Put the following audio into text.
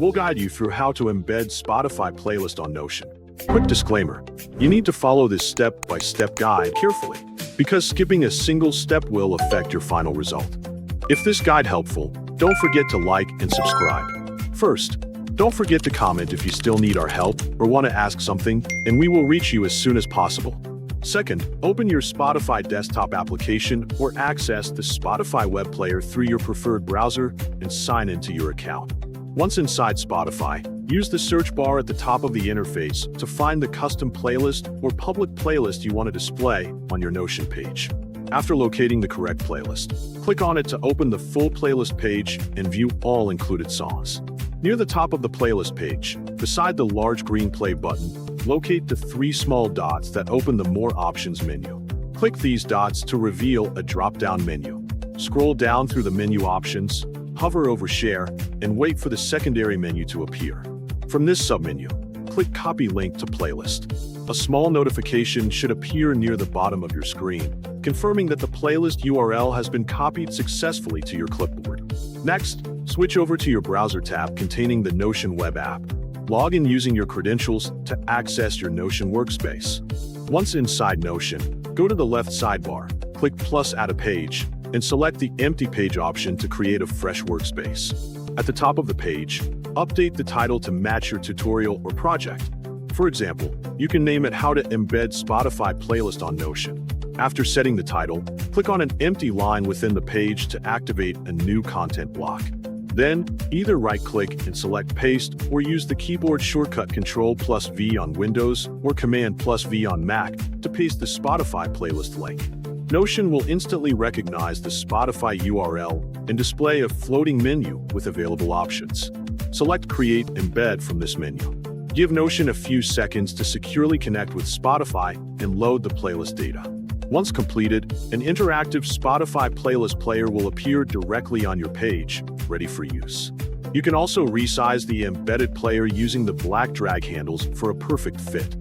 we'll guide you through how to embed Spotify playlist on Notion. Quick disclaimer, you need to follow this step-by-step guide carefully, because skipping a single step will affect your final result. If this guide helpful, don't forget to like and subscribe. First, don't forget to comment if you still need our help or want to ask something, and we will reach you as soon as possible. Second, open your Spotify desktop application or access the Spotify web player through your preferred browser and sign into your account. Once inside Spotify, use the search bar at the top of the interface to find the custom playlist or public playlist you want to display on your Notion page. After locating the correct playlist, click on it to open the full playlist page and view all included songs. Near the top of the playlist page, beside the large green play button, locate the 3 small dots that open the More Options menu. Click these dots to reveal a drop-down menu. Scroll down through the menu options, hover over Share, and wait for the secondary menu to appear. From this submenu, click Copy Link to Playlist. A small notification should appear near the bottom of your screen, confirming that the playlist URL has been copied successfully to your clipboard. Next, switch over to your browser tab containing the Notion web app. Log in using your credentials to access your Notion workspace. Once inside Notion, go to the left sidebar, click plus Add a Page, and select the Empty Page option to create a fresh workspace. At the top of the page, update the title to match your tutorial or project. For example, you can name it How to Embed Spotify Playlist on Notion. After setting the title, click on an empty line within the page to activate a new content block. Then, either right-click and select Paste or use the keyboard shortcut Ctrl+V on Windows or Command+V on Mac to paste the Spotify playlist link. Notion will instantly recognize the Spotify URL and display a floating menu with available options. Select Create Embed from this menu. Give Notion a few seconds to securely connect with Spotify and load the playlist data. Once completed, an interactive Spotify playlist player will appear directly on your page, ready for use. You can also resize the embedded player using the black drag handles for a perfect fit.